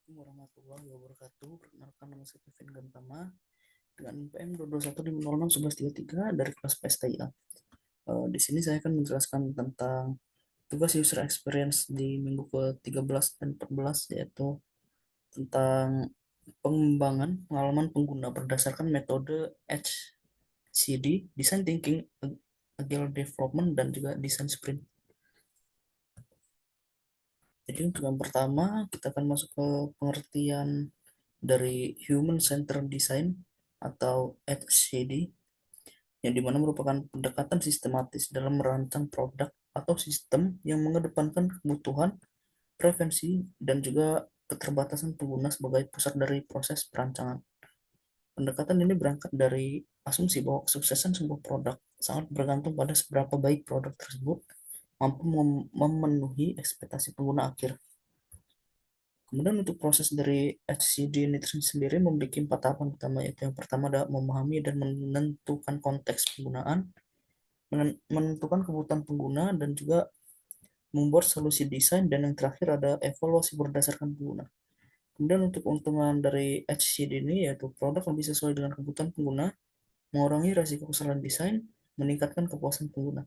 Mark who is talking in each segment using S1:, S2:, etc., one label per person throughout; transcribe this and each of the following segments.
S1: Assalamualaikum warahmatullahi wabarakatuh. Perkenalkan, nama saya Kevin Gantama dengan NPM 221506113 dari kelas PSTIA. Di sini saya akan menjelaskan tentang tugas user experience di minggu ke-13 dan 14, yaitu tentang pengembangan pengalaman pengguna berdasarkan metode HCD, Design Thinking, Agile Development, dan juga Design Sprint. Jadi untuk yang pertama, kita akan masuk ke pengertian dari Human Centered Design atau HCD, yang dimana merupakan pendekatan sistematis dalam merancang produk atau sistem yang mengedepankan kebutuhan, preferensi, dan juga keterbatasan pengguna sebagai pusat dari proses perancangan. Pendekatan ini berangkat dari asumsi bahwa kesuksesan sebuah produk sangat bergantung pada seberapa baik produk tersebut mampu memenuhi ekspektasi pengguna akhir. Kemudian untuk proses dari HCD ini sendiri memiliki 4 tahapan utama, yaitu yang pertama adalah memahami dan menentukan konteks penggunaan, menentukan kebutuhan pengguna, dan juga membuat solusi desain, dan yang terakhir ada evaluasi berdasarkan pengguna. Kemudian untuk keuntungan dari HCD ini yaitu produk lebih sesuai dengan kebutuhan pengguna, mengurangi risiko kesalahan desain, meningkatkan kepuasan pengguna.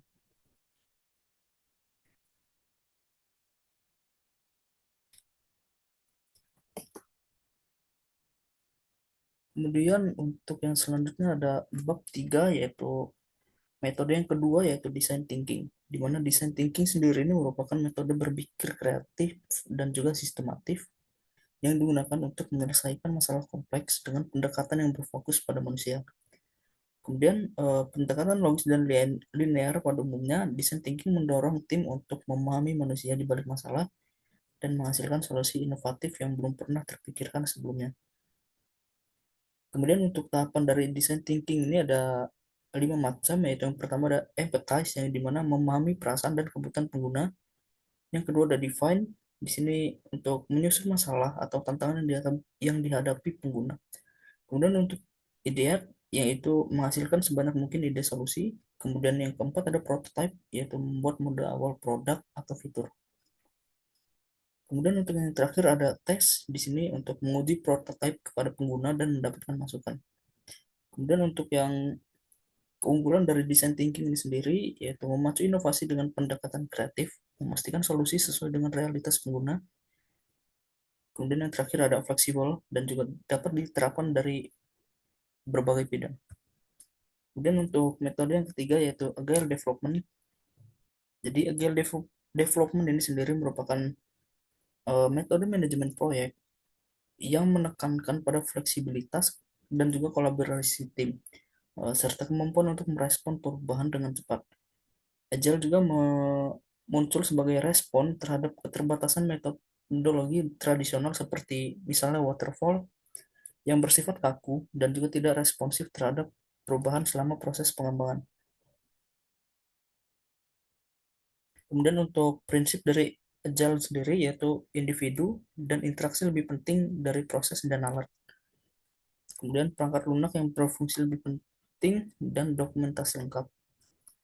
S1: Kemudian untuk yang selanjutnya ada bab 3, yaitu metode yang kedua, yaitu design thinking, di mana design thinking sendiri ini merupakan metode berpikir kreatif dan juga sistematif yang digunakan untuk menyelesaikan masalah kompleks dengan pendekatan yang berfokus pada manusia. Kemudian pendekatan logis dan linear pada umumnya, design thinking mendorong tim untuk memahami manusia di balik masalah dan menghasilkan solusi inovatif yang belum pernah terpikirkan sebelumnya. Kemudian untuk tahapan dari design thinking ini ada 5 macam, yaitu yang pertama ada empathize, yang dimana memahami perasaan dan kebutuhan pengguna. Yang kedua ada define, di sini untuk menyusun masalah atau tantangan yang dihadapi pengguna. Kemudian untuk ideate, yaitu menghasilkan sebanyak mungkin ide solusi. Kemudian yang keempat ada prototype, yaitu membuat model awal produk atau fitur. Kemudian untuk yang terakhir ada tes, di sini untuk menguji prototype kepada pengguna dan mendapatkan masukan. Kemudian untuk yang keunggulan dari design thinking ini sendiri yaitu memacu inovasi dengan pendekatan kreatif, memastikan solusi sesuai dengan realitas pengguna. Kemudian yang terakhir ada fleksibel dan juga dapat diterapkan dari berbagai bidang. Kemudian untuk metode yang ketiga yaitu agile development. Jadi development ini sendiri merupakan metode manajemen proyek yang menekankan pada fleksibilitas dan juga kolaborasi tim, serta kemampuan untuk merespon perubahan dengan cepat. Agile juga muncul sebagai respon terhadap keterbatasan metodologi tradisional seperti misalnya waterfall yang bersifat kaku dan juga tidak responsif terhadap perubahan selama proses pengembangan. Kemudian untuk prinsip dari Agile sendiri yaitu individu dan interaksi lebih penting dari proses dan alat. Kemudian perangkat lunak yang berfungsi lebih penting dan dokumentasi lengkap.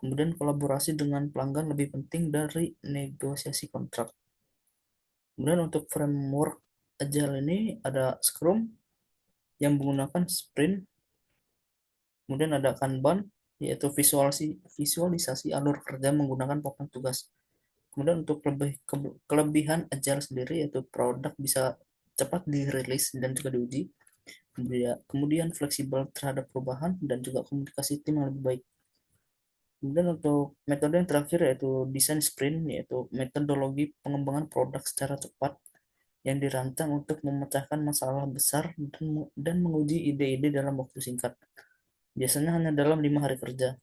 S1: Kemudian kolaborasi dengan pelanggan lebih penting dari negosiasi kontrak. Kemudian untuk framework Agile ini ada Scrum yang menggunakan sprint, kemudian ada Kanban yaitu visualisasi alur kerja menggunakan papan tugas. Kemudian untuk kelebihan Agile sendiri yaitu produk bisa cepat dirilis dan juga diuji. Kemudian fleksibel terhadap perubahan dan juga komunikasi tim yang lebih baik. Kemudian untuk metode yang terakhir yaitu design sprint, yaitu metodologi pengembangan produk secara cepat yang dirancang untuk memecahkan masalah besar dan menguji ide-ide dalam waktu singkat. Biasanya hanya dalam 5 hari kerja.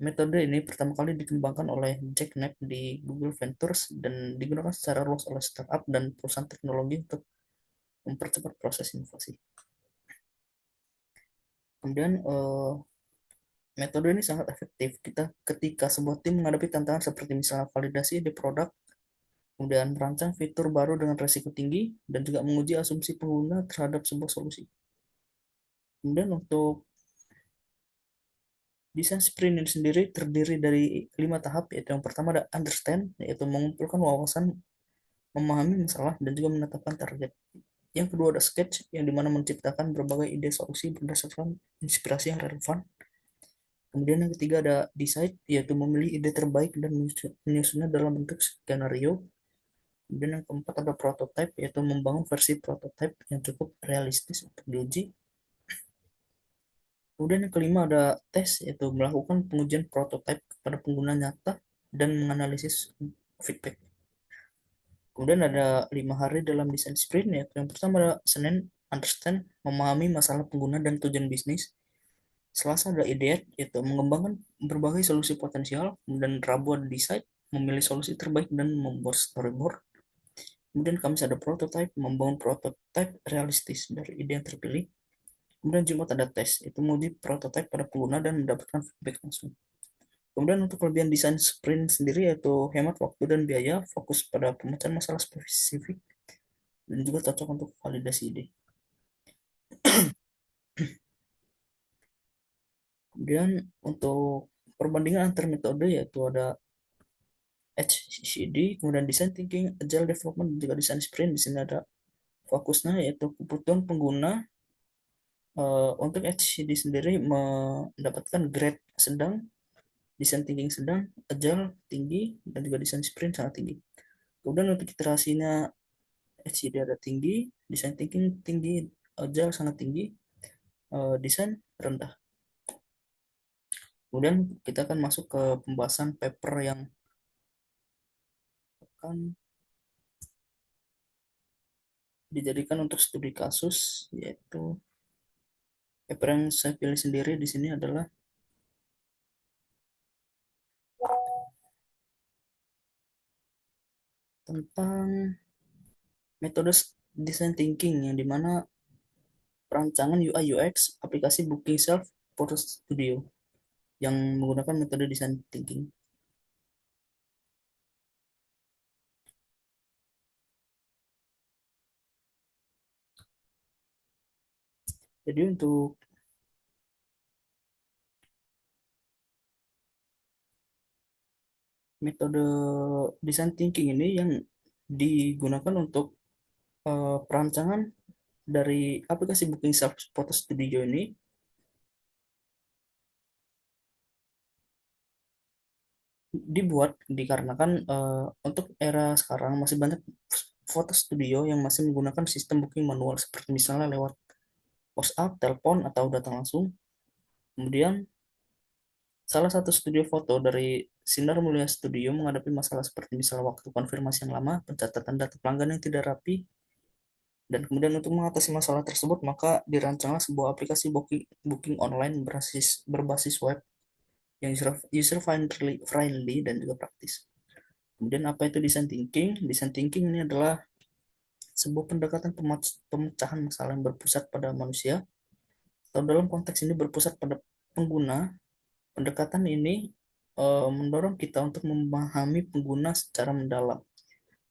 S1: Metode ini pertama kali dikembangkan oleh Jack Knapp di Google Ventures dan digunakan secara luas oleh startup dan perusahaan teknologi untuk mempercepat proses inovasi. Kemudian metode ini sangat efektif kita ketika sebuah tim menghadapi tantangan seperti misalnya validasi ide produk, kemudian merancang fitur baru dengan resiko tinggi, dan juga menguji asumsi pengguna terhadap sebuah solusi. Kemudian untuk desain sprint ini sendiri terdiri dari 5 tahap, yaitu yang pertama ada understand, yaitu mengumpulkan wawasan, memahami masalah, dan juga menetapkan target. Yang kedua ada sketch, yang dimana menciptakan berbagai ide solusi berdasarkan inspirasi yang relevan. Kemudian yang ketiga ada decide, yaitu memilih ide terbaik dan menyusunnya dalam bentuk skenario. Kemudian yang keempat ada prototype, yaitu membangun versi prototype yang cukup realistis untuk diuji. Kemudian yang kelima ada tes, yaitu melakukan pengujian prototype kepada pengguna nyata dan menganalisis feedback. Kemudian ada 5 hari dalam desain sprint, yaitu yang pertama ada Senin, understand, memahami masalah pengguna dan tujuan bisnis. Selasa ada ideate, yaitu mengembangkan berbagai solusi potensial. Kemudian Rabu ada decide, memilih solusi terbaik dan membuat storyboard. Kemudian Kamis ada prototype, membangun prototype realistis dari ide yang terpilih. Kemudian Jumat ada tes, itu menguji prototype pada pengguna dan mendapatkan feedback langsung. Kemudian untuk kelebihan desain sprint sendiri yaitu hemat waktu dan biaya, fokus pada pemecahan masalah spesifik, dan juga cocok untuk validasi ide. Kemudian untuk perbandingan antar metode yaitu ada HCD, kemudian design thinking, agile development, dan juga design sprint. Di sini ada fokusnya yaitu kebutuhan pengguna. Untuk HCD sendiri mendapatkan grade sedang, design thinking sedang, agile tinggi, dan juga design sprint sangat tinggi. Kemudian untuk iterasinya HCD ada tinggi, design thinking tinggi, agile sangat tinggi, desain rendah. Kemudian kita akan masuk ke pembahasan paper yang akan dijadikan untuk studi kasus, yaitu paper yang saya pilih sendiri di sini adalah tentang metode design thinking, yang dimana perancangan UI UX aplikasi booking self photo studio yang menggunakan metode design thinking. Jadi untuk metode design thinking ini yang digunakan untuk perancangan dari aplikasi booking self photo studio ini dibuat dikarenakan untuk era sekarang masih banyak foto studio yang masih menggunakan sistem booking manual seperti misalnya lewat WhatsApp, telepon, atau datang langsung. Kemudian salah satu studio foto dari Sinar Mulia Studio menghadapi masalah seperti misalnya waktu konfirmasi yang lama, pencatatan data pelanggan yang tidak rapi, dan kemudian untuk mengatasi masalah tersebut maka dirancanglah sebuah aplikasi booking online berbasis web yang user friendly dan juga praktis. Kemudian apa itu design thinking? Design thinking ini adalah sebuah pendekatan pemecahan masalah yang berpusat pada manusia, atau dalam konteks ini berpusat pada pengguna. Pendekatan ini mendorong kita untuk memahami pengguna secara mendalam,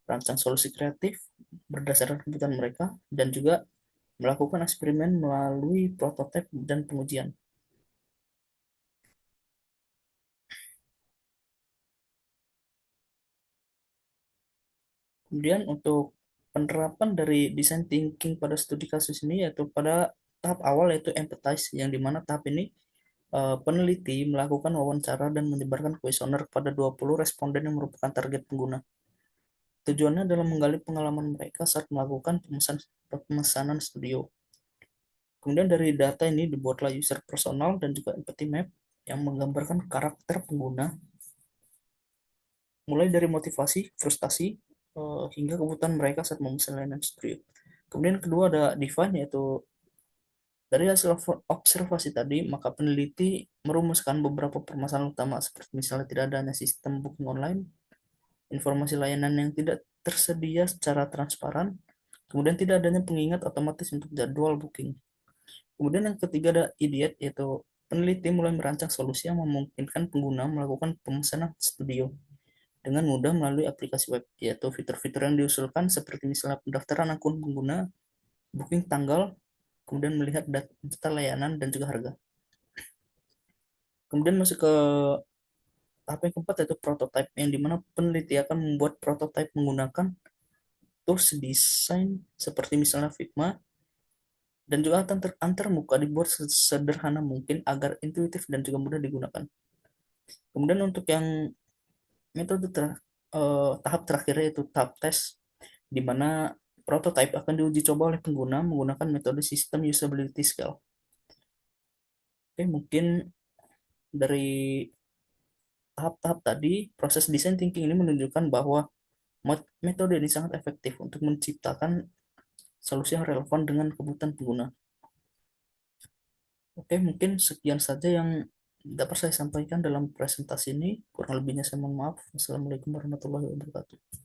S1: merancang solusi kreatif berdasarkan kebutuhan mereka, dan juga melakukan eksperimen melalui prototipe dan pengujian. Kemudian untuk penerapan dari design thinking pada studi kasus ini yaitu pada tahap awal yaitu empathize, yang dimana tahap ini peneliti melakukan wawancara dan menyebarkan kuesioner kepada 20 responden yang merupakan target pengguna. Tujuannya adalah menggali pengalaman mereka saat melakukan pemesanan studio. Kemudian dari data ini dibuatlah user personal dan juga empathy map yang menggambarkan karakter pengguna, mulai dari motivasi, frustasi, hingga kebutuhan mereka saat memesan layanan studio. Kemudian kedua ada define, yaitu dari hasil observasi tadi, maka peneliti merumuskan beberapa permasalahan utama seperti misalnya tidak adanya sistem booking online, informasi layanan yang tidak tersedia secara transparan, kemudian tidak adanya pengingat otomatis untuk jadwal booking. Kemudian yang ketiga ada idiot, yaitu peneliti mulai merancang solusi yang memungkinkan pengguna melakukan pemesanan studio dengan mudah melalui aplikasi web, yaitu fitur-fitur yang diusulkan seperti misalnya pendaftaran akun pengguna, booking tanggal, kemudian melihat data layanan dan juga harga. Kemudian masuk ke tahap yang keempat yaitu prototype, yang dimana peneliti akan membuat prototype menggunakan tools desain seperti misalnya Figma dan juga antar muka dibuat sederhana mungkin agar intuitif dan juga mudah digunakan. Kemudian untuk yang metode tahap terakhir yaitu tahap tes, di mana prototype akan diuji coba oleh pengguna menggunakan metode sistem usability scale. Oke, mungkin dari tahap-tahap tadi, proses design thinking ini menunjukkan bahwa metode ini sangat efektif untuk menciptakan solusi yang relevan dengan kebutuhan pengguna. Oke, mungkin sekian saja yang dapat saya sampaikan dalam presentasi ini. Kurang lebihnya saya mohon maaf. Wassalamualaikum warahmatullahi wabarakatuh.